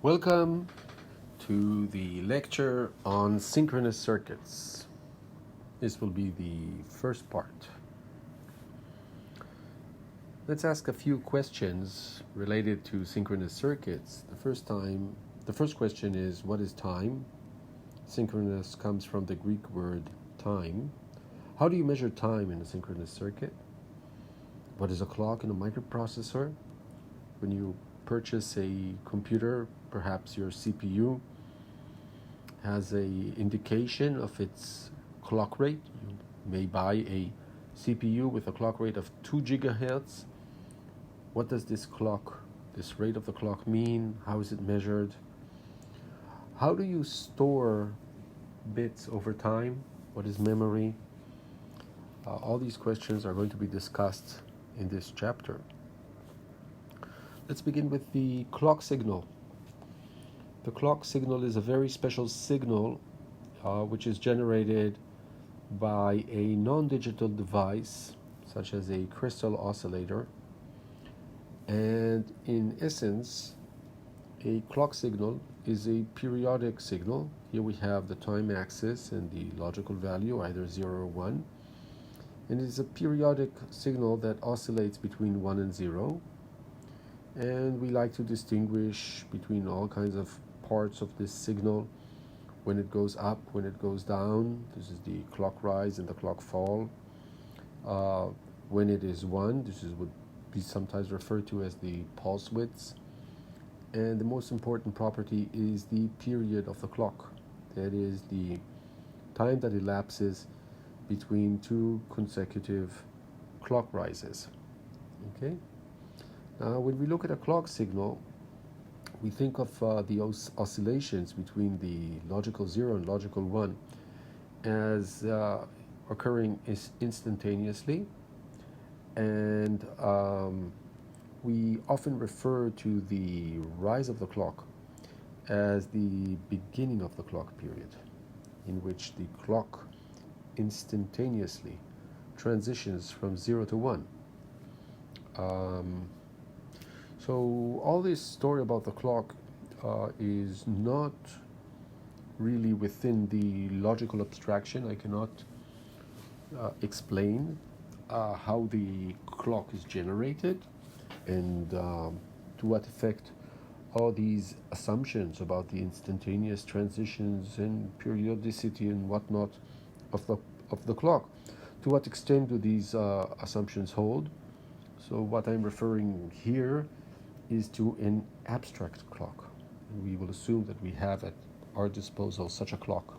Welcome to the lecture on synchronous circuits. This will be the first part. Let's ask a few questions related to synchronous circuits. The first question is, what is time? Synchronous comes from the Greek word time. How do you measure time in a synchronous circuit? What is a clock in a microprocessor? When you purchase a computer, perhaps your CPU has an indication of its clock rate. You may buy a CPU with a clock rate of 2 gigahertz. What does this rate of the clock mean? How is it measured? How do you store bits over time? What is memory? All these questions are going to be discussed in this chapter. Let's begin with the clock signal. The clock signal is a very special signal which is generated by a non-digital device such as a crystal oscillator. And in essence, a clock signal is a periodic signal. Here we have the time axis and the logical value, either 0 or 1. And it is a periodic signal that oscillates between 1 and 0. And we like to distinguish between all kinds of parts of this signal. When it goes up, when it goes down, this is the clock rise and the clock fall. When it is 1, this would be sometimes referred to as the pulse widths. And the most important property is the period of the clock. That is the time that elapses between two consecutive clock rises. Okay? When we look at a clock signal, we think of the oscillations between the logical 0 and logical 1 as occurring instantaneously, and we often refer to the rise of the clock as the beginning of the clock period, in which the clock instantaneously transitions from 0 to 1. So all this story about the clock is not really within the logical abstraction. I cannot explain how the clock is generated and to what effect all these assumptions about the instantaneous transitions and periodicity and whatnot of the clock. To what extent do these assumptions hold? So what I'm referring here is to an abstract clock. We will assume that we have at our disposal such a clock.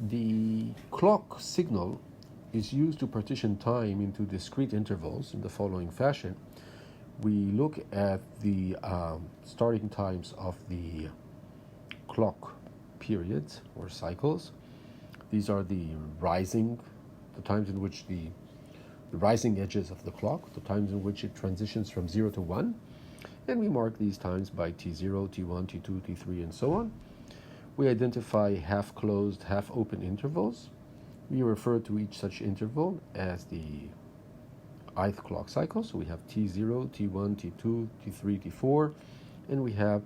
The clock signal is used to partition time into discrete intervals in the following fashion. We look at the starting times of the clock periods or cycles. These are the times in which the rising edges of the clock, the times in which it transitions from 0 to 1, and we mark these times by T0, T1, T2, T3, and so on. We identify half-closed, half-open intervals. We refer to each such interval as the ith clock cycle. So we have T0, T1, T2, T3, T4, and we have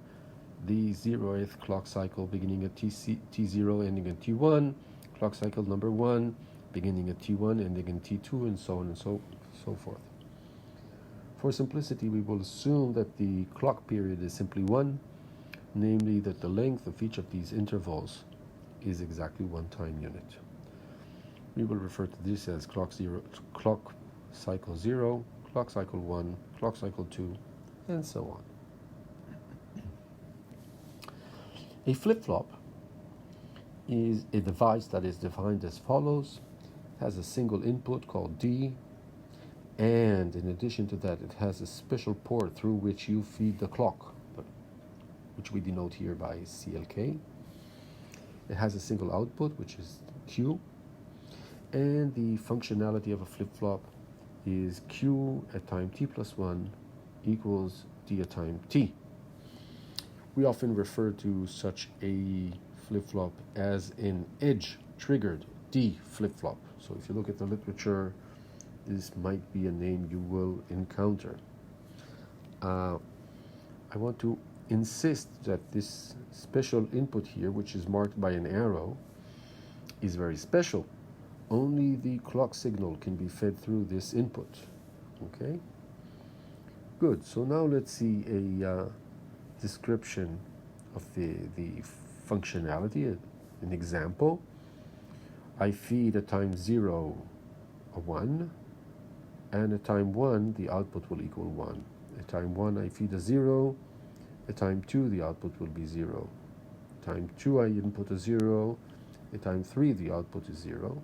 the 0th clock cycle beginning at T0, ending at T1, clock cycle number 1, beginning at T1, ending in T2, and so on and so forth. For simplicity, we will assume that the clock period is simply 1, namely that the length of each of these intervals is exactly 1 time unit. We will refer to this as clock cycle 0, clock cycle 1, clock cycle 2, and so on. A flip-flop is a device that is defined as follows. Has a single input called D, and in addition to that, it has a special port through which you feed the clock, which we denote here by CLK. It has a single output, which is Q, and the functionality of a flip-flop is Q at time t plus 1 equals D at time t. We often refer to such a flip-flop as an edge-triggered D flip-flop. So if you look at the literature, this might be a name you will encounter. I want to insist that this special input here, which is marked by an arrow, is very special. Only the clock signal can be fed through this input. Okay? Good. So now let's see a description of the functionality, an example. I feed at time 0 a 1, and at time 1 the output will equal 1. At time 1 I feed a 0, at time 2 the output will be 0. At time 2 I input a 0, at time 3 the output is 0.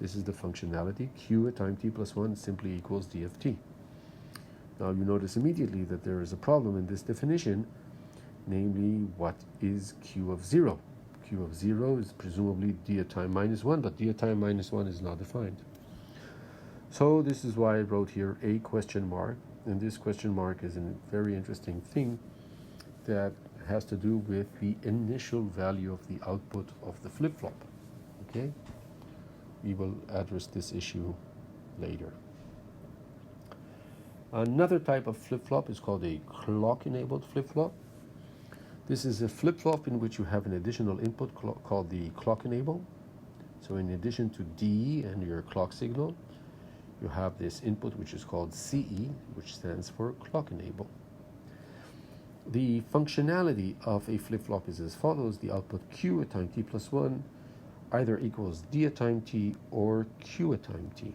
This is the functionality. Q at time t plus 1 simply equals d of t. Now you notice immediately that there is a problem in this definition, namely what is Q of 0? Q of 0 is presumably d at time minus 1, but d at time minus 1 is not defined. So this is why I wrote here a question mark, and this question mark is a very interesting thing that has to do with the initial value of the output of the flip-flop. Okay? We will address this issue later. Another type of flip-flop is called a clock-enabled flip-flop. This is a flip-flop in which you have an additional input called the clock enable. So in addition to D and your clock signal, you have this input which is called CE, which stands for clock enable. The functionality of a flip-flop is as follows. The output Q at time t plus 1 either equals D at time t or Q at time t.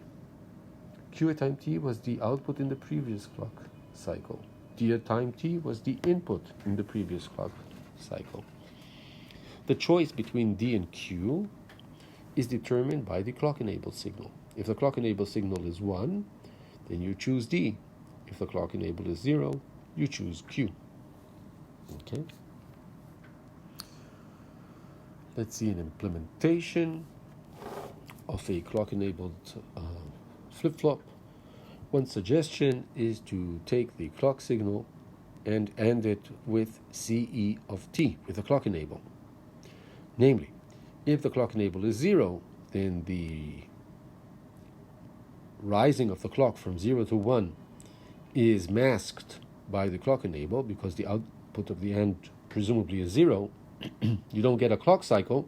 Q at time t was the output in the previous clock cycle. D at time t was the input in the previous clock cycle. The choice between D and Q is determined by the clock-enabled signal. If the clock-enabled signal is 1, then you choose D. If the clock-enabled is 0, you choose Q. Okay. Let's see an implementation of a clock-enabled flip-flop. One suggestion is to take the clock signal and AND it with CE of t, with the clock enable. Namely, if the clock enable is 0, then the rising of the clock from 0 to 1 is masked by the clock enable because the output of the AND presumably is 0. You don't get a clock cycle,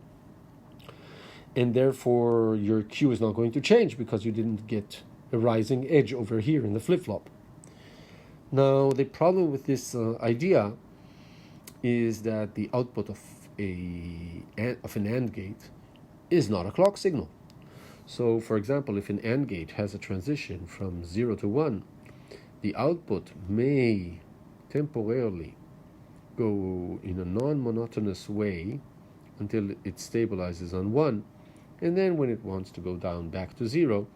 and therefore your Q is not going to change because you didn't get a rising edge over here in the flip-flop. Now, the problem with this idea is that the output of an AND gate is not a clock signal. So, for example, if an AND gate has a transition from 0 to 1, the output may temporarily go in a non-monotonous way until it stabilizes on 1, and then when it wants to go down back to 0,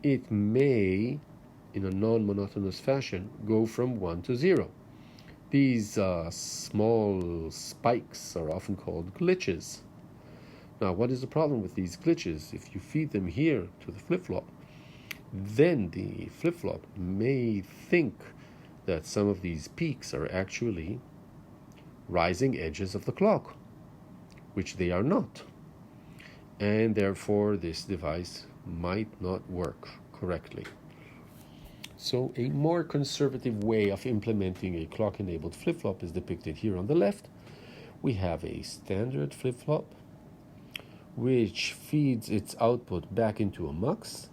it may, in a non-monotonous fashion, go from 1 to 0. These small spikes are often called glitches. Now, what is the problem with these glitches? If you feed them here to the flip-flop, then the flip-flop may think that some of these peaks are actually rising edges of the clock, which they are not. And therefore, this device might not work correctly. So a more conservative way of implementing a clock-enabled flip-flop is depicted here on the left. We have a standard flip-flop which feeds its output back into a mux.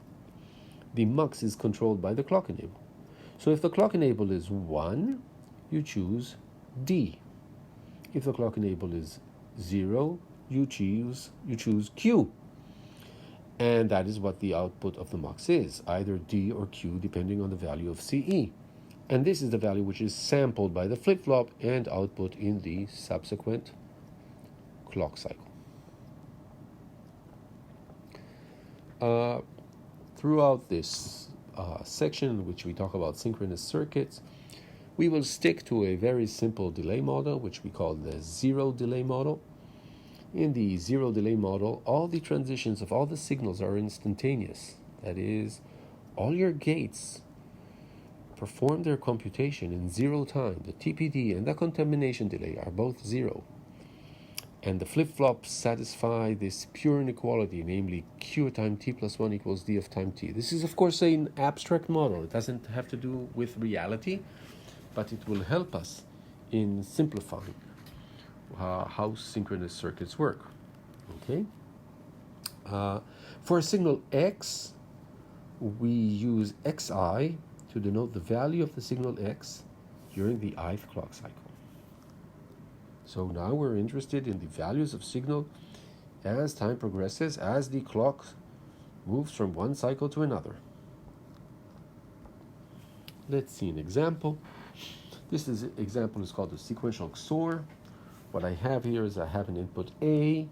The mux is controlled by the clock enable. So if the clock enable is 1, you choose D. If the clock enable is 0, you choose Q. And that is what the output of the mux is, either D or Q, depending on the value of CE. And this is the value which is sampled by the flip-flop and output in the subsequent clock cycle. Throughout this section in which we talk about synchronous circuits, we will stick to a very simple delay model, which we call the zero delay model. In the zero delay model, all the transitions of all the signals are instantaneous. That is, all your gates perform their computation in 0 time. The TPD and the contamination delay are both 0. And the flip-flops satisfy this pure inequality, namely Q at time t plus 1 equals D of time t. This is, of course, an abstract model. It doesn't have to do with reality. but it will help us in simplifying how synchronous circuits work. Okay. For a signal x, we use xi to denote the value of the signal x during the ith clock cycle. So now we're interested in the values of signal as time progresses, as the clock moves from one cycle to another. Let's see an example. This example is called the sequential XOR. What I have here is I have an input A,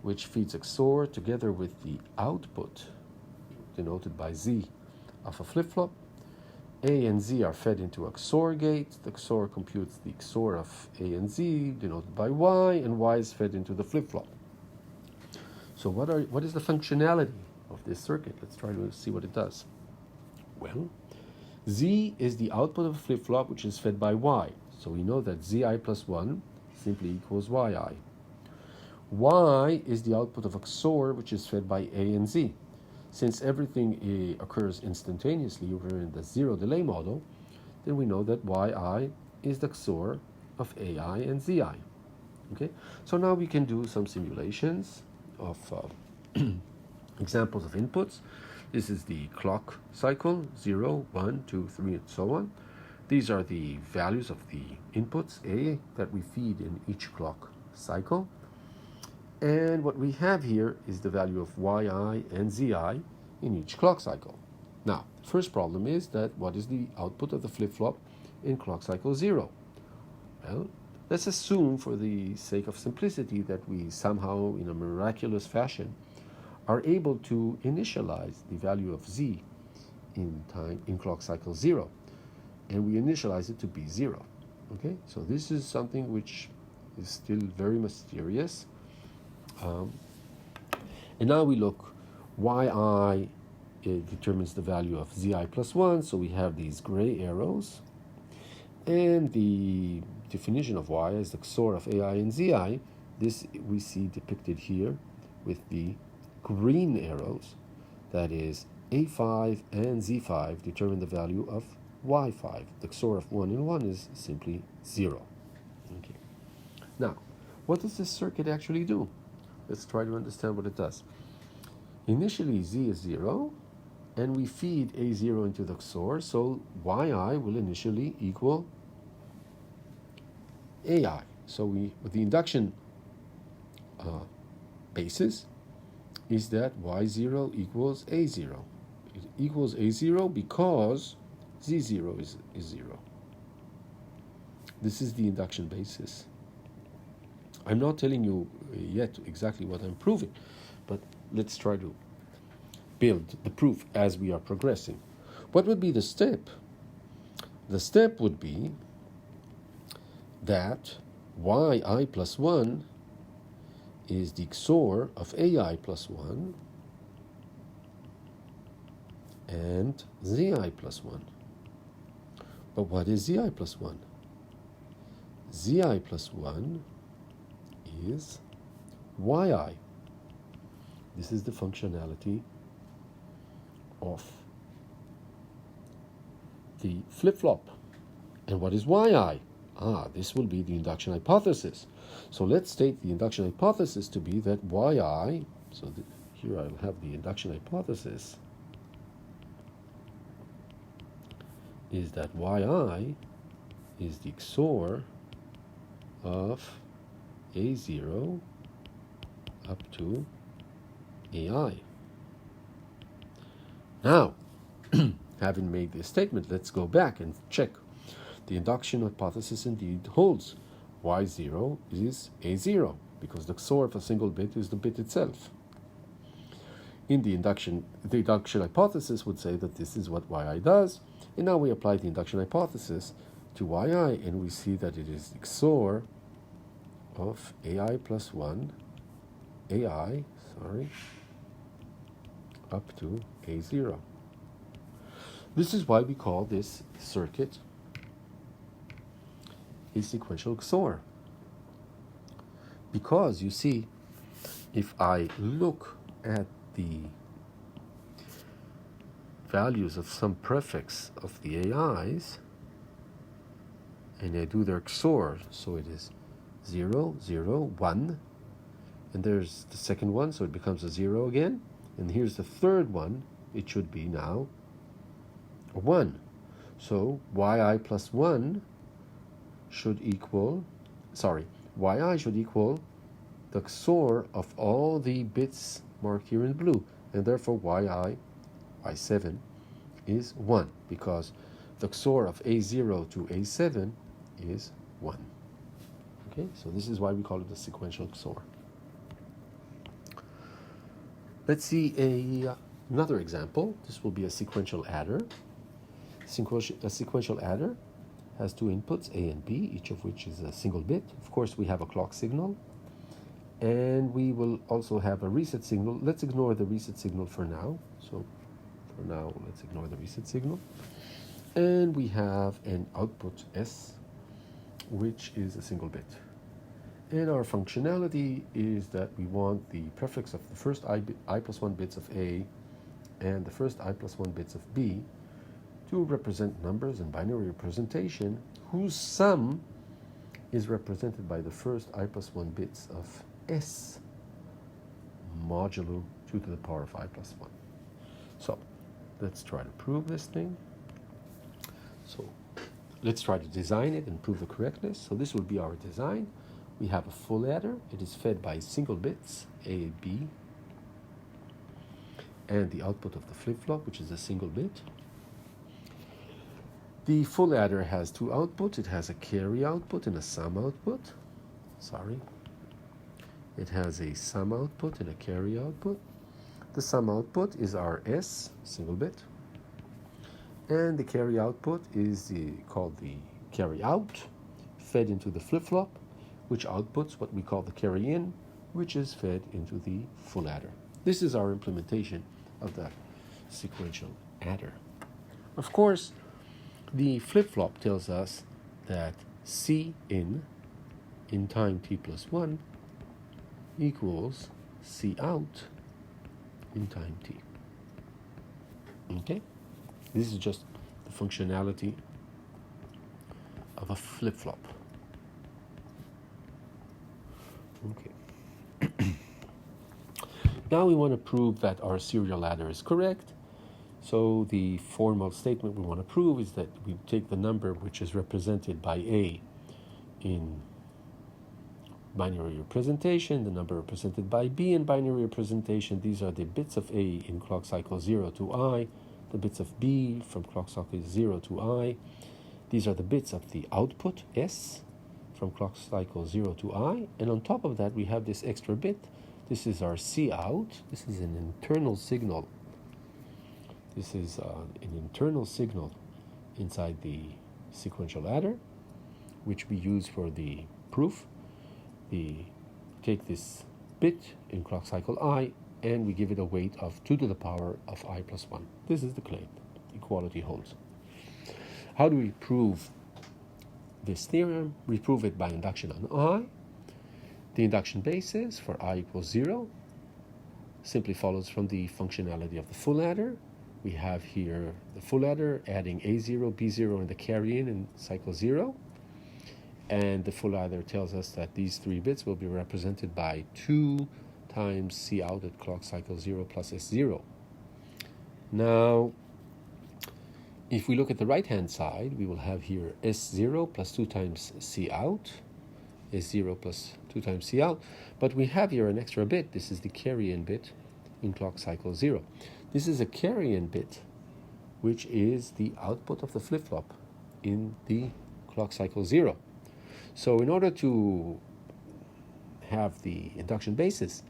which feeds XOR together with the output, denoted by Z, of a flip-flop. A and Z are fed into a XOR gate. The XOR computes the XOR of A and Z, denoted by Y, and Y is fed into the flip-flop. So what is the functionality of this circuit? Let's try to see what it does. Well, Z is the output of a flip-flop which is fed by Y. So we know that Zi plus 1 simply equals Yi. Y is the output of a XOR which is fed by A and Z. Since everything occurs instantaneously, we're in the zero delay model, then we know that Yi is the XOR of AI and Zi. Okay, so now we can do some simulations of examples of inputs. This is the clock cycle, 0, 1, 2, 3, and so on. These are the values of the inputs, A, that we feed in each clock cycle. And what we have here is the value of Yi and Zi in each clock cycle. Now, the first problem is that what is the output of the flip-flop in clock cycle 0? Well, let's assume for the sake of simplicity that we somehow, in a miraculous fashion, are able to initialize the value of Z in clock cycle 0. And we initialize it to be 0. Okay, so this is something which is still very mysterious. And now we look, Yi determines the value of Zi plus 1, so we have these gray arrows. And the definition of Y is the XOR of AI and Zi. This we see depicted here with the green arrows. That is, A5 and Z5 determine the value of Y5. The XOR of 1 and 1 is simply 0. Okay. Now, what does this circuit actually do? Let's try to understand what it does. Initially, Z is 0, and we feed A0 into the XOR, so Yi will initially equal AI. So with the induction basis is that Y0 equals A0. It equals A0 because Z0 is 0. This is the induction basis. I'm not telling you yet exactly what I'm proving, but let's try to build the proof as we are progressing. What would be the step? The step would be that Yi plus 1 is the XOR of AI plus 1 and Zi plus 1. But what is Zi plus 1? Zi plus 1 is Yi. This is the functionality of the flip-flop. And what is Yi? This will be the induction hypothesis. So let's state the induction hypothesis to be that Yi, so here I'll have the induction hypothesis, is that Yi is the XOR of A0 up to AI. Now, having made this statement, let's go back and check. The induction hypothesis indeed holds. Y0 is A0, because the XOR of a single bit is the bit itself. In the induction hypothesis would say that this is what Yi does, and now we apply the induction hypothesis to Yi, and we see that it is XOR of AI plus 1, up to A0. This is why we call this circuit a sequential XOR. Because, you see, if I look at the values of some prefix of the AIs, and I do their XOR. So it is 0, 0, 1, and there's the second one, so it becomes a 0 again. And here's the third one. It should be now a 1. So yi plus 1 should equal, yi should equal the XOR of all the bits marked here in blue. And therefore y7 is 1, because the XOR of A0 to A7 is 1. Okay, so this is why we call it a sequential XOR. Let's see another example. This will be a sequential adder. A sequential adder has two inputs, A and B, each of which is a single bit. Of course, we have a clock signal, and we will also have a reset signal. Let's ignore the reset signal for now. So for now, let's ignore the reset signal. And we have an output S, which is a single bit. And our functionality is that we want the prefix of the first I plus 1 bits of A and the first I plus 1 bits of B to represent numbers in binary representation whose sum is represented by the first I plus 1 bits of S modulo 2 to the power of I plus 1. So let's try to prove this thing. So let's try to design it and prove the correctness. So this will be our design. We have a full adder. It is fed by single bits, A and B, and the output of the flip-flop, which is a single bit. The full adder has two outputs. It has a carry output and a sum output. It has a sum output and a carry output. The sum output is our S, single bit. And the carry output is called the carry out, fed into the flip-flop, which outputs what we call the carry in, which is fed into the full adder. This is our implementation of the sequential adder. Of course, the flip-flop tells us that C in time t plus 1 equals C out in time t. Okay? This is just the functionality of a flip-flop. Okay. Now we want to prove that our serial adder is correct. So the formal statement we want to prove is that we take the number which is represented by A in binary representation, the number represented by B in binary representation. These are the bits of A in clock cycle 0 to I, the bits of B from clock cycle 0 to I. These are the bits of the output S from clock cycle 0 to I, and on top of that we have this extra bit. This is our C out. This is an internal signal. This is an internal signal inside the sequential adder, which we use for the proof. We take this bit in clock cycle I, and we give it a weight of 2 to the power of I plus 1. This is the claim. Equality holds. How do we prove this theorem? We prove it by induction on I. The induction basis for I equals 0 simply follows from the functionality of the full adder. We have here the full adder adding A0, B0, and the carry in cycle 0. And the full adder tells us that these three bits will be represented by 2 times C out at clock cycle 0 plus S0. Now, if we look at the right-hand side, we will have here S0 plus 2 times C out, S0 plus 2 times C out, but we have here an extra bit. This is the carry-in bit in clock cycle 0. This is a carry-in bit, which is the output of the flip-flop in the clock cycle 0. So in order to have the induction basis,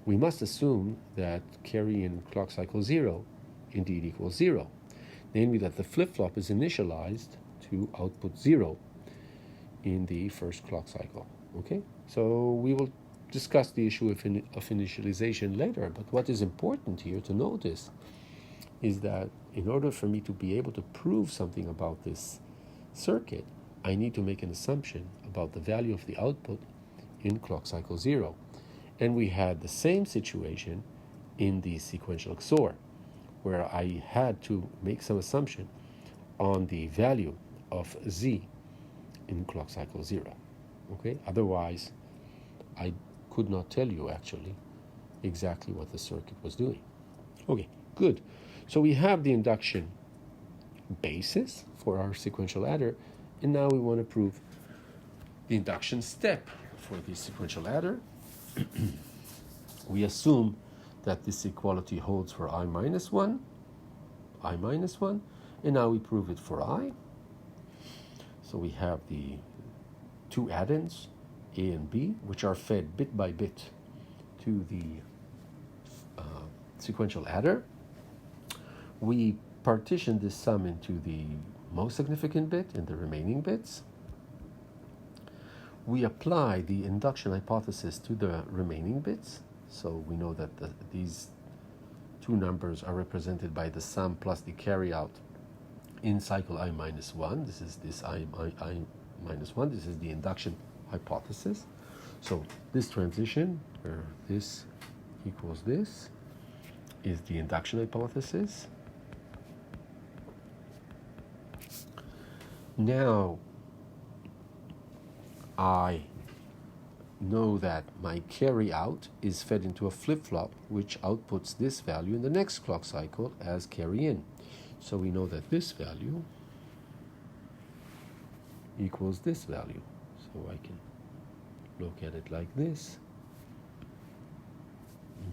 we must assume that carry-in clock cycle 0 indeed equals 0. Namely that the flip-flop is initialized to output 0 in the first clock cycle. Okay? So we will discuss the issue of initialization later, but what is important here to notice is that in order for me to be able to prove something about this circuit, I need to make an assumption about the value of the output in clock cycle 0. And we had the same situation in the sequential XOR, where I had to make some assumption on the value of Z in clock cycle 0. Okay, otherwise I could not tell you actually exactly what the circuit was doing. Okay, good. So we have the induction basis for our sequential adder, and now we want to prove the induction step for the sequential adder. We assume that this equality holds for I minus 1, and now we prove it for I. So we have the two addends, A and B, which are fed bit by bit to the sequential adder. We partition this sum into the most significant bit and the remaining bits. We apply the induction hypothesis to the remaining bits. So we know that these two numbers are represented by the sum plus the carryout in cycle I minus 1. This is this I minus 1. This is the induction hypothesis. So this transition, where this equals this, is the induction hypothesis. Now I know that my carry out is fed into a flip-flop which outputs this value in the next clock cycle as carry in. So we know that this value equals this value. So I can look at it like this.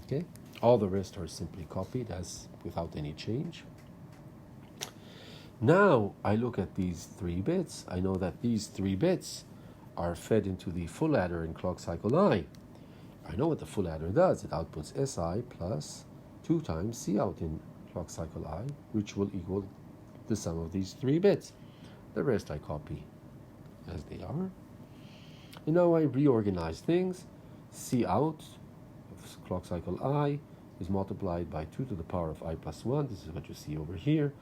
Okay, all the rest are simply copied as without any change. Now I look at these 3 bits. I know that these 3 bits are fed into the full adder in clock cycle I. I know what the full adder does. It outputs SI plus 2 times Cout in clock cycle I, which will equal the sum of these 3 bits. The rest I copy as they are. And now I reorganize things. Cout of clock cycle I is multiplied by 2 to the power of I plus 1. This is what you see over here.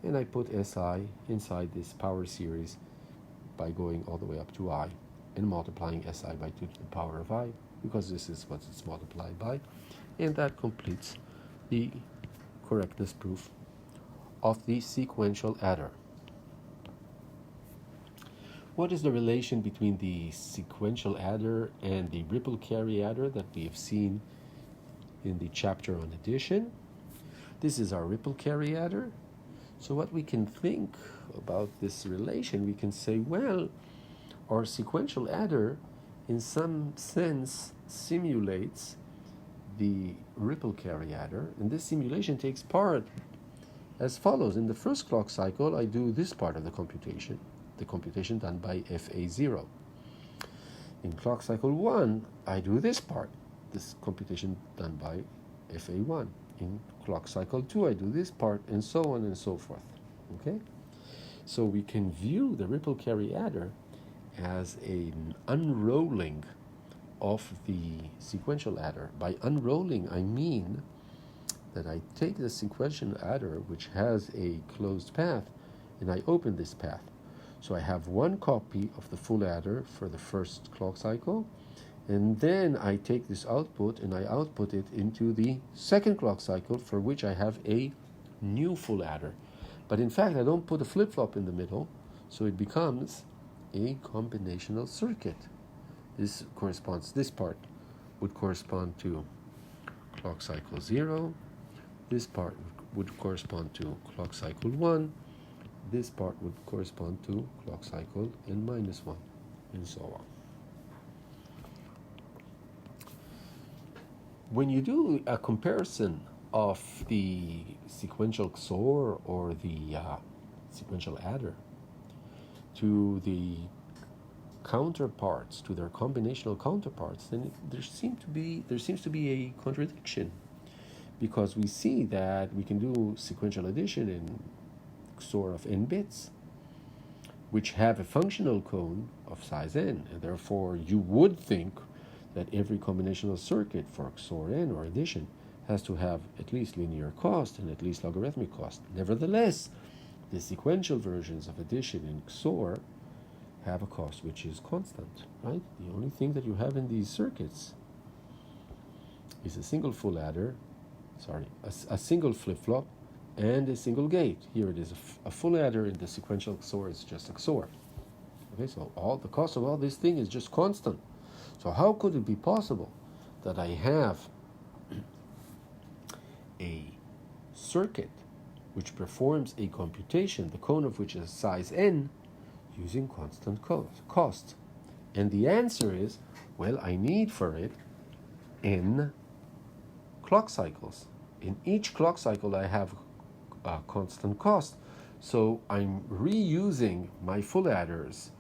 And I put SI inside this power series by going all the way up to I and multiplying SI by 2 to the power of I, because this is what it's multiplied by. And that completes the correctness proof of the sequential adder. What is the relation between the sequential adder and the ripple carry adder that we have seen in the chapter on addition? This is our ripple carry adder. So what we can think about this relation, we can say, well, our sequential adder in some sense simulates the ripple carry adder, and this simulation takes part as follows. In the first clock cycle, I do this part of the computation done by FA0. In clock cycle 1, I do this part, this computation done by FA1. In clock cycle 2, I do this part, and so on and so forth. Okay? So we can view the ripple carry adder as an unrolling of the sequential adder. By unrolling, I mean that I take the sequential adder, which has a closed path, and I open this path. So I have one copy of the full adder for the first clock cycle, and then I take this output and I output it into the second clock cycle, for which I have a new full adder. But in fact, I don't put a flip-flop in the middle, so it becomes a combinational circuit. This part would correspond to clock cycle 0. This part would correspond to clock cycle 1. This part would correspond to clock cycle n-1, and so on. When you do a comparison of the sequential XOR or the sequential adder to the counterparts, to their combinational counterparts, then there seems to be a contradiction, because we see that we can do sequential addition in XOR of n bits, which have a functional cone of size n, and therefore you would think that every combinational circuit for XOR n or addition has to have at least linear cost and at least logarithmic cost. Nevertheless, the sequential versions of addition in XOR have a cost which is constant, right? The only thing that you have in these circuits is a single full adder, a single flip-flop, and a single gate. Here it is a full adder. In the sequential XOR is just XOR. Okay, so all the cost of all this thing is just constant. So how could it be possible that I have a circuit which performs a computation, the cone of which is size n, using constant cost? And the answer is, well, I need for it n clock cycles. In each clock cycle I have a constant cost. So I'm reusing my full adders,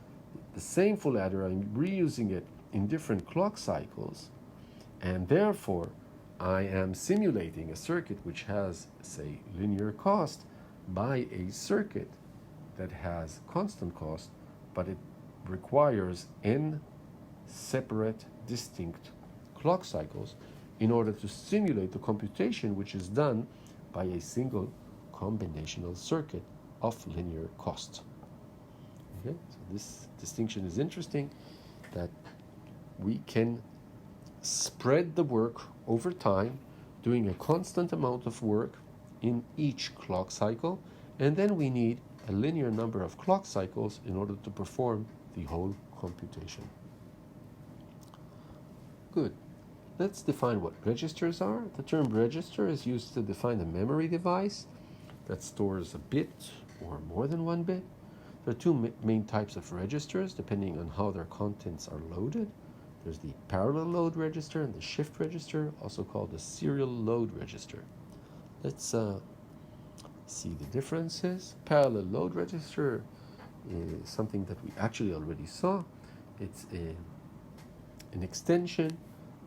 the same full adder, I'm reusing it in different clock cycles, and therefore I am simulating a circuit which has, say, linear cost by a circuit that has constant cost, but it requires n separate, distinct clock cycles in order to simulate the computation which is done by a single combinational circuit of linear cost. Okay, so this distinction is interesting, that we can spread the work over time, doing a constant amount of work in each clock cycle, and then we need a linear number of clock cycles in order to perform the whole computation. Good. Let's define what registers are. The term register is used to define a memory device that stores a bit or more than one bit. There are two main types of registers depending on how their contents are loaded. There's the parallel load register and the shift register, also called the serial load register. Let's see the differences. Parallel load register is something that we actually already saw. It's an extension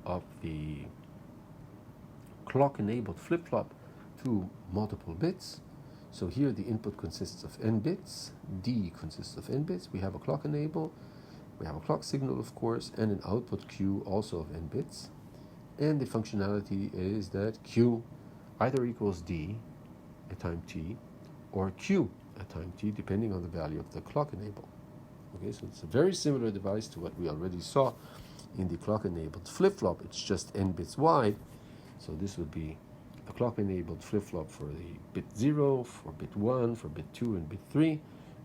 of the clock-enabled flip-flop to multiple bits. So here the input consists of n bits, D consists of n bits. We have a clock enable, we have a clock signal, of course, and an output Q also of n bits. And the functionality is that Q either equals D at time t or Q at time t, depending on the value of the clock enable. Okay, so it's a very similar device to what we already saw in the clock-enabled flip-flop. It's just n bits wide, so this would be a clock-enabled flip-flop for the bit 0, for bit 1, for bit 2, and bit 3,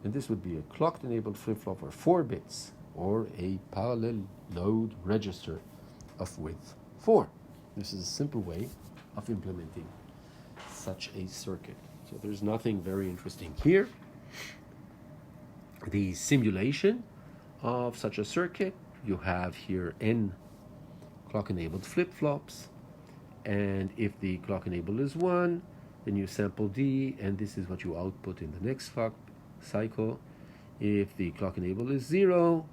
and this would be a clock-enabled flip-flop for 4 bits, or a parallel load register of width 4. This is a simple way of implementing such a circuit. So there's nothing very interesting here. The simulation of such a circuit, you have here n clock-enabled flip-flops, and if the clock enable is 1, then you sample D, and this is what you output in the next clock cycle. If the clock enable is 0,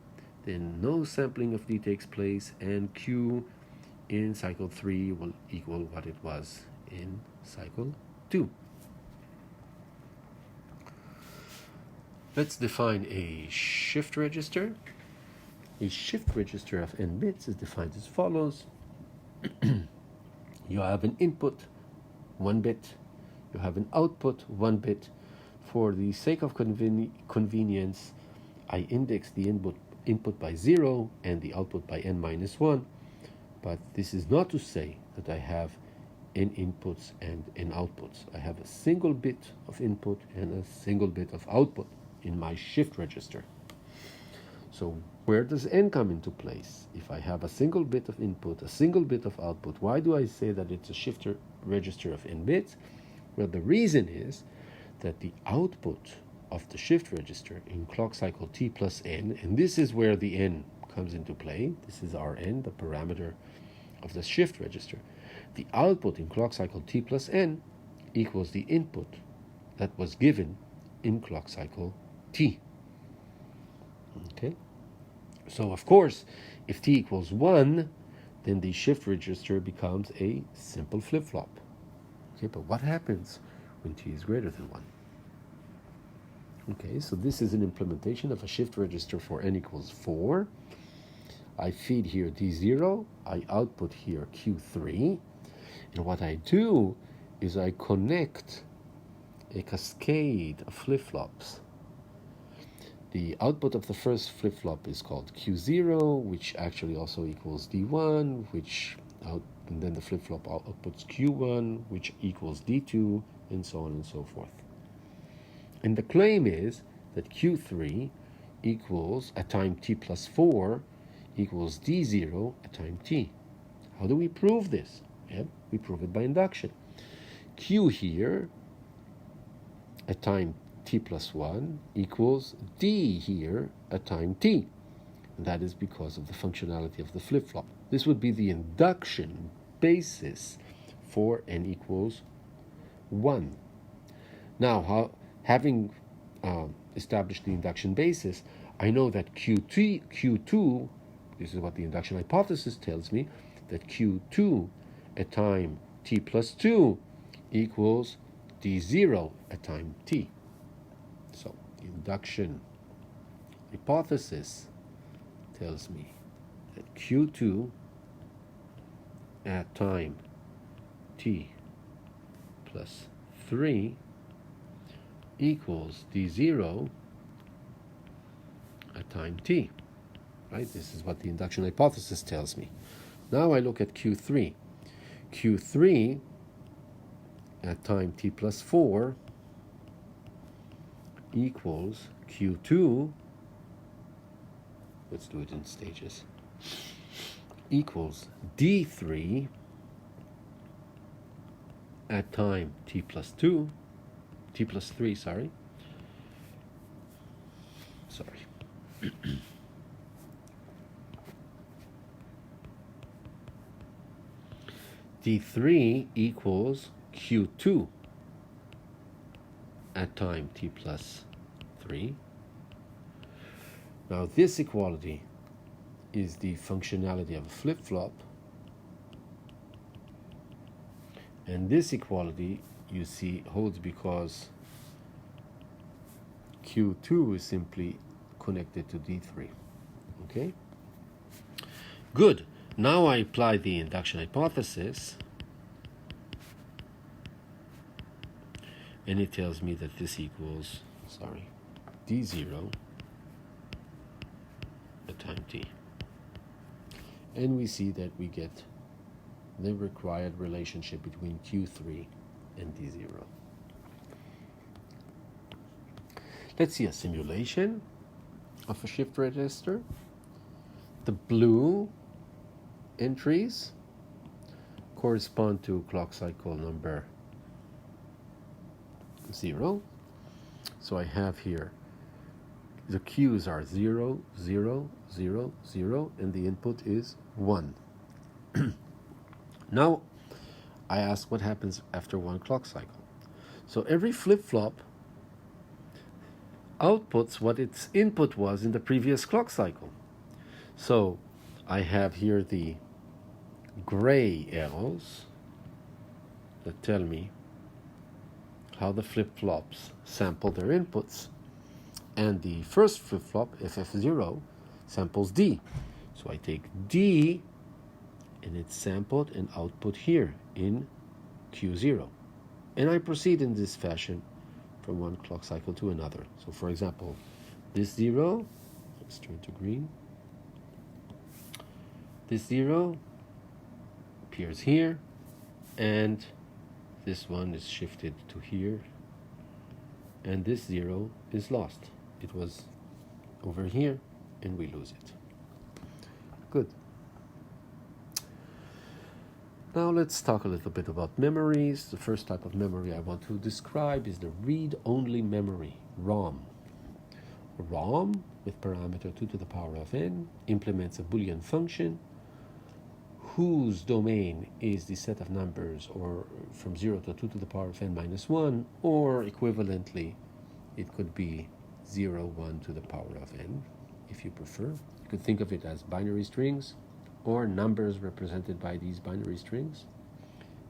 then no sampling of D takes place, and Q in cycle 3 will equal what it was in cycle 2. Let's define a shift register. A shift register of n bits is defined as follows. You have an input, 1 bit. You have an output, 1 bit. For the sake of convenience, I index the input by 0 and the output by n minus 1. But this is not to say that I have n inputs and n outputs. I have a single bit of input and a single bit of output in my shift register. So where does n come into place? If I have a single bit of input, a single bit of output, why do I say that it's a shift register of n bits? Well, the reason is that the output of the shift register in clock cycle t plus n, and this is where the n comes into play, this is our n, the parameter of the shift register. The output in clock cycle t plus n equals the input that was given in clock cycle t. Okay? So, of course, if t equals 1, then the shift register becomes a simple flip-flop. Okay, but what happens when t is greater than 1? Okay, so this is an implementation of a shift register for n equals 4. I feed here d0, I output here q3, and what I do is I connect a cascade of flip-flops. The output of the first flip-flop is called Q0, which actually also equals D1, and then the flip-flop outputs Q1, which equals D2, and so on and so forth. And the claim is that Q3 equals, at time t plus 4, equals d0 at time t. How do we prove this? Yep, we prove it by induction. Q here at time t plus 1 equals d here at time t. And that is because of the functionality of the flip-flop. This would be the induction basis for n equals 1. Now, having established the induction basis, I know that Q2, this is what the induction hypothesis tells me, that Q2 at time t plus 2 equals d0 at time t. So, the induction hypothesis tells me that Q2 at time t plus 3 equals d0 at time t. Right? This is what the induction hypothesis tells me. Now I look at Q3. Q3 at time t plus 4 equals Q2, let's do it in stages, equals d3 at time t plus 3, d3 equals Q2 at time t plus 3. Now this equality is the functionality of a flip-flop, and this equality, you see, holds because Q2 is simply connected to D3. Okay? Good. Now I apply the induction hypothesis, and it tells me that this equals, D0 at time t. And we see that we get the required relationship between Q3 and D0. Let's see a simulation of a shift register. The blue entries correspond to clock cycle number 0. So I have here the Q's are 0, 0, 0, 0, and the input is 1. Now I ask what happens after one clock cycle. So every flip-flop outputs what its input was in the previous clock cycle. So I have here the gray arrows that tell me how the flip-flops sample their inputs, and the first flip-flop, FF0, samples D. So I take D, and it's sampled and output here in Q0. And I proceed in this fashion from one clock cycle to another. So for example, this 0, let's turn to green. This 0 appears here, and this one is shifted to here, and this 0 is lost. It was over here, and we lose it. Good. Now let's talk a little bit about memories. The first type of memory I want to describe is the read-only memory, ROM. ROM, with parameter 2 to the power of n, implements a Boolean function whose domain is the set of numbers, or from 0 to 2 to the power of n minus 1, or equivalently, it could be 0, 1 to the power of n, if you prefer. You could think of it as binary strings, or numbers represented by these binary strings.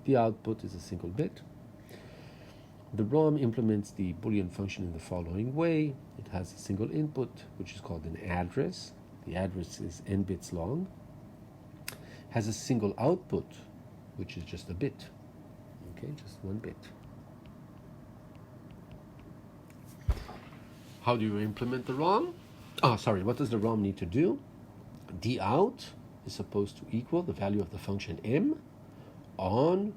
The output is a single bit. The ROM implements the Boolean function in the following way. It has a single input, which is called an address. The address is n bits long. Has a single output, which is just a bit. Okay, just one bit. How do you implement the ROM? What does the ROM need to do? Dout is supposed to equal the value of the function m on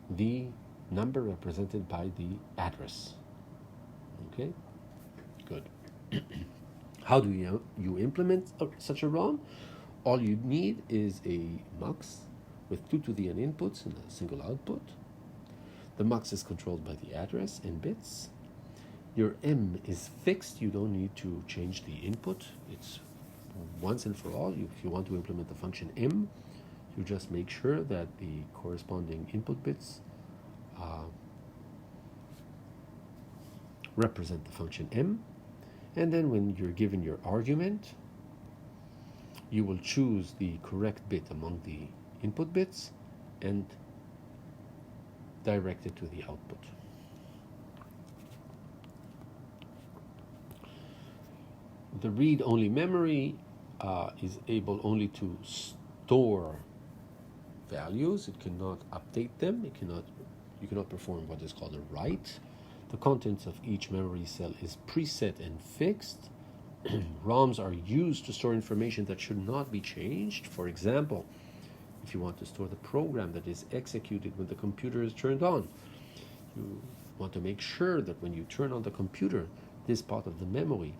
the number represented by the address. Okay, good. How do you implement such a ROM? All you need is a mux with 2 to the n inputs and a single output. The mux is controlled by the address in bits. Your M is fixed. You don't need to change the input. It's once and for all. If you want to implement the function M, you just make sure that the corresponding input bits represent the function M. And then when you're given your argument, you will choose the correct bit among the input bits and direct it to the output. The read-only memory is able only to store values. It cannot update them. You cannot perform what is called a write. The contents of each memory cell is preset and fixed. ROMs are used to store information that should not be changed. For example, if you want to store the program that is executed when the computer is turned on, you want to make sure that when you turn on the computer, this part of the memory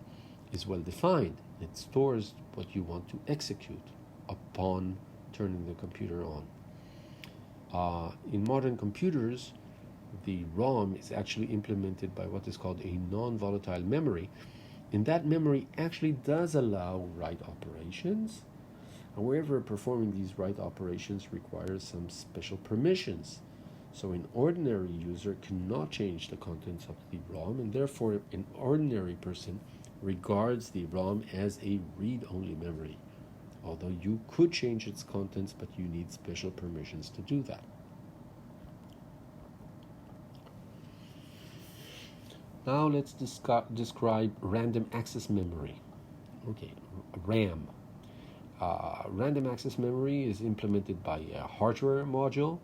is well defined. It stores what you want to execute upon turning the computer on. In modern computers, the ROM is actually implemented by what is called a non-volatile memory. And that memory actually does allow write operations. However, performing these write operations requires some special permissions. So an ordinary user cannot change the contents of the ROM, and therefore an ordinary person regards the ROM as a read-only memory. Although you could change its contents, but you need special permissions to do that. Now let's describe random access memory. Okay, RAM. Random access memory is implemented by a hardware module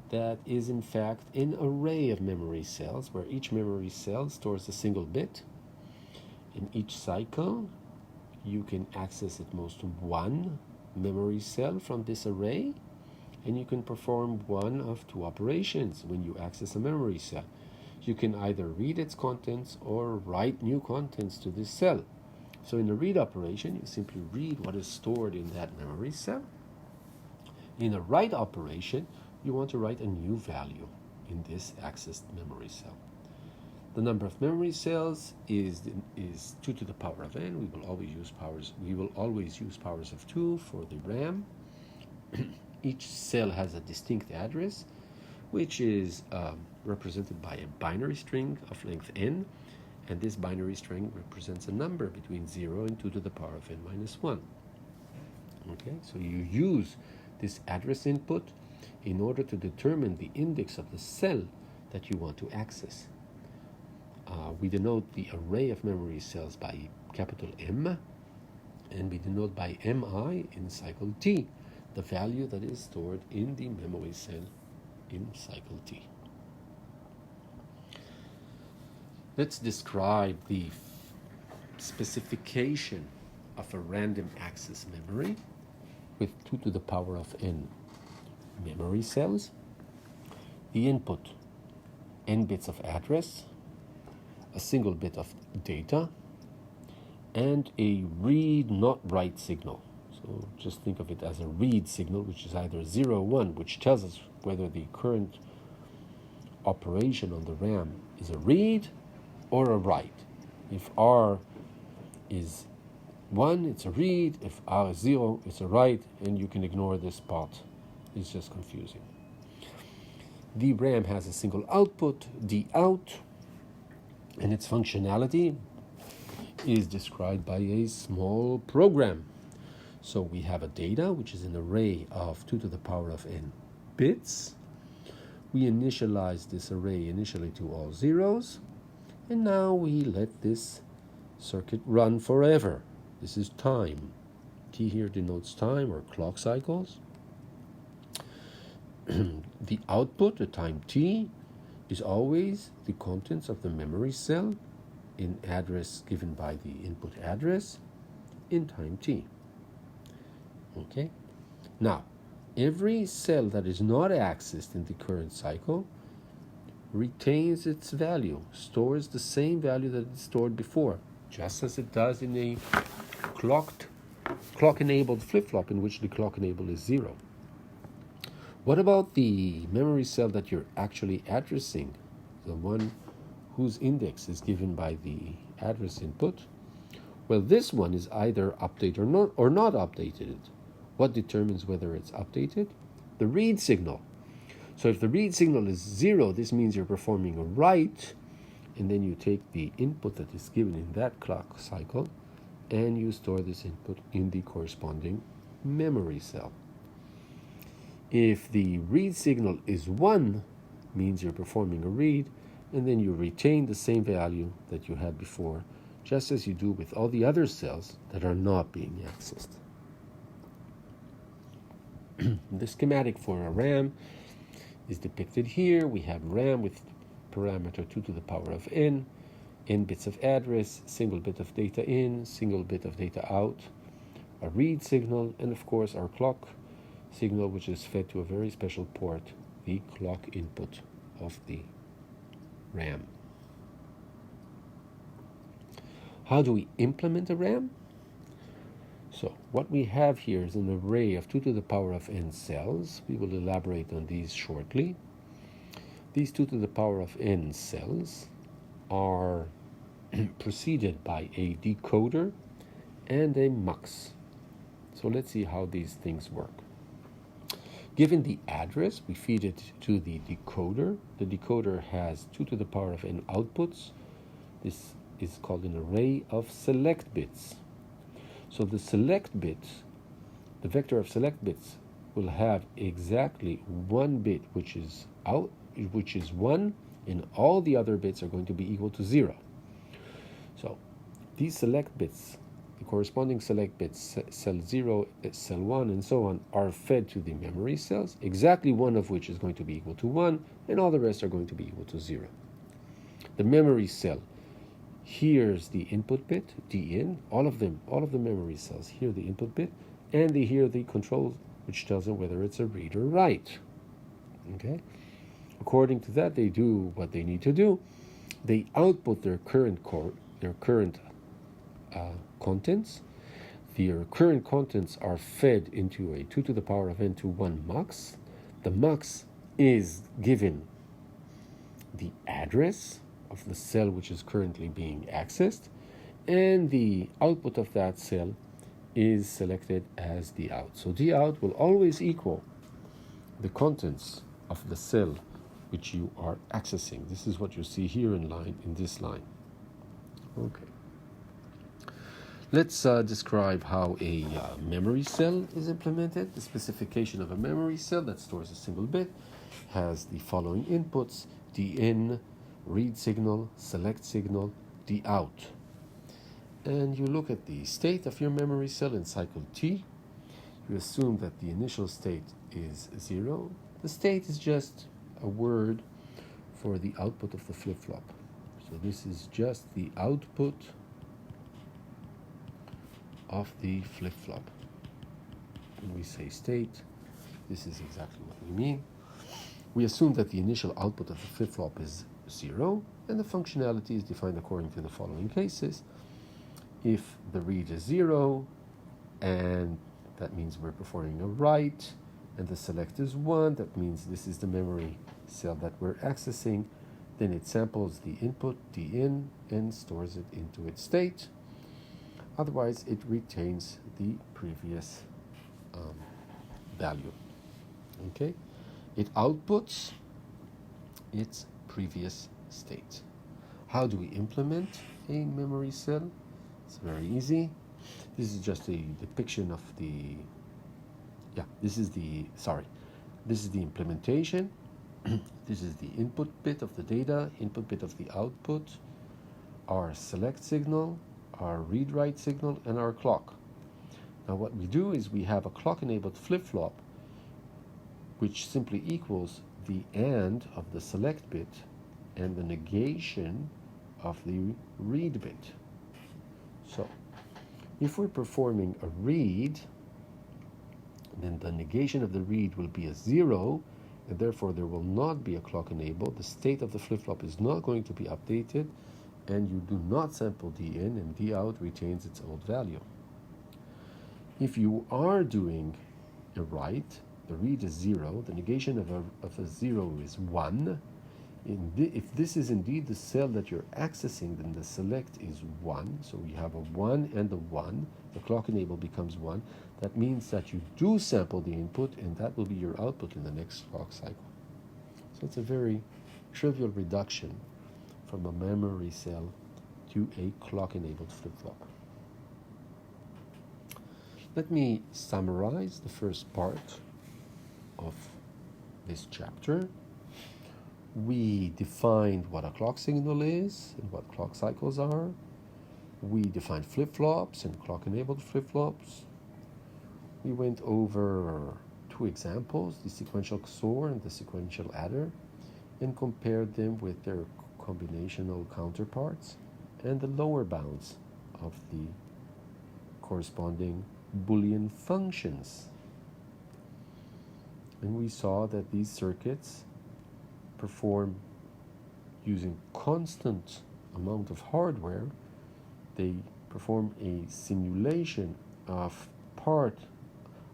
that is in fact an array of memory cells where each memory cell stores a single bit. In each cycle, you can access at most one memory cell from this array, and you can perform one of two operations when you access a memory cell. You can either read its contents or write new contents to this cell. So in a read operation, you simply read what is stored in that memory cell. In a write operation, you want to write a new value in this accessed memory cell. The number of memory cells is 2 to the power of n. We will always use powers of 2 for the RAM. Each cell has a distinct address, which is represented by a binary string of length n, and this binary string represents a number between 0 and 2 to the power of n minus 1. Okay, so you use this address input in order to determine the index of the cell that you want to access. We denote the array of memory cells by capital M, and we denote by mi in cycle t, the value that is stored in the memory cell in cycle t. Let's describe the specification of a random access memory with 2 to the power of n memory cells. The input, n bits of address, a single bit of data, and a read not write signal. So just think of it as a read signal, which is either 0 or 1, which tells us whether the current operation on the RAM is a read or a write. If R is 1, it's a read. If R is 0, it's a write, and you can ignore this part. It's just confusing. The RAM has a single output, D out, and its functionality is described by a small program. So we have a data, which is an array of 2 to the power of n bits. We initialize this array initially to all zeros, and now we let this circuit run forever. This is time. T here denotes time or clock cycles. The output, the time t, is always the contents of the memory cell in address given by the input address in time t. Okay? Now, every cell that is not accessed in the current cycle retains its value, stores the same value that it stored before, just as it does in a clock-enabled flip-flop in which the clock enable is 0. What about the memory cell that you're actually addressing, the one whose index is given by the address input? Well, this one is either updated or not updated. What determines whether it's updated? The read signal. So if the read signal is 0, this means you're performing a write, and then you take the input that is given in that clock cycle and you store this input in the corresponding memory cell. If the read signal is 1, means you're performing a read, and then you retain the same value that you had before, just as you do with all the other cells that are not being accessed. The schematic for a RAM is depicted here. We have RAM with parameter 2 to the power of n bits of address, single bit of data in, single bit of data out, a read signal, and of course our clock signal, which is fed to a very special port, the clock input of the RAM. How do we implement a RAM? So what we have here is an array of 2 to the power of n cells. We will elaborate on these shortly. These 2 to the power of n cells are preceded by a decoder and a mux. So let's see how these things work. Given the address, we feed it to the decoder. The decoder has 2 to the power of n outputs. This is called an array of select bits. So the select bits, the vector of select bits, will have exactly one bit which is 1, and all the other bits are going to be equal to 0. So these select bits, the corresponding select bits, cell 0, cell 1, and so on, are fed to the memory cells, exactly one of which is going to be equal to 1, and all the rest are going to be equal to 0. The memory cell hears the input bit, DIN, all of the memory cells hear the input bit, and they hear the control, which tells them whether it's a read or write. Okay? According to that, they do what they need to do. They output their current contents. Their current contents are fed into a 2 to the power of n to 1 mux. The mux is given the address of the cell which is currently being accessed, and the output of that cell is selected as the out. So the out will always equal the contents of the cell which you are accessing. This is what you see here in this line. Okay. Let's describe how a memory cell is implemented. The specification of a memory cell that stores a single bit has the following inputs: DIN, read signal, select signal, DOUT. And you look at the state of your memory cell in cycle T. You assume that the initial state is 0. The state is just a word for the output of the flip-flop. So this is just the output of the flip-flop. When we say state, this is exactly what we mean. We assume that the initial output of the flip-flop is 0, and the functionality is defined according to the following cases. If the read is 0, and that means we're performing a write, and the select is 1, that means this is the memory cell that we're accessing, then it samples the input, DIN, and stores it into its state. Otherwise, it retains the previous value. Okay? It outputs its previous state. How do we implement a memory cell? It's very easy. This is just a depiction of the, this is the implementation. This is the input bit of the data, input bit of the output, our select signal, our read-write signal, and our clock. Now what we do is we have a clock-enabled flip-flop which simply equals the AND of the select bit and the negation of the read bit. So if we're performing a read, then the negation of the read will be a 0, and therefore there will not be a clock enabled. The state of the flip-flop is not going to be updated, and you do not sample D in, and D out retains its old value. If you are doing a write, the read is 0, the negation of a 0 is 1. If this is indeed the cell that you're accessing, then the select is 1. So we have a 1 and a 1. The clock enable becomes 1. That means that you do sample the input, and that will be your output in the next clock cycle. So it's a very trivial reduction from a memory cell to a clock-enabled flip-flop. Let me summarize the first part of this chapter. We defined what a clock signal is and what clock cycles are. We defined flip-flops and clock-enabled flip-flops. We went over two examples, the sequential XOR and the sequential adder, and compared them with their combinational counterparts and the lower bounds of the corresponding Boolean functions. And we saw that these circuits perform using constant amount of hardware. They perform a simulation of part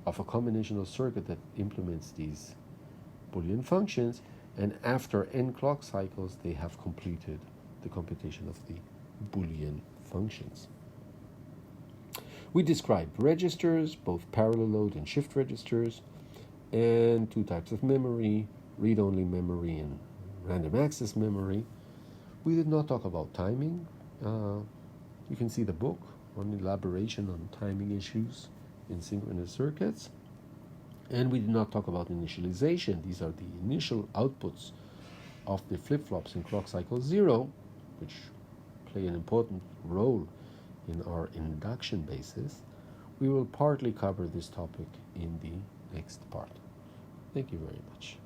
of a combinational circuit that implements these Boolean functions, and after n clock cycles they have completed the computation of the Boolean functions. We described registers, both parallel load and shift registers, and two types of memory, read-only memory and random access memory. We did not talk about timing. You can see the book on elaboration on timing issues in synchronous circuits. And we did not talk about initialization. These are the initial outputs of the flip-flops in clock cycle 0, which play an important role in our induction basis. We will partly cover this topic in the next part. Thank you very much.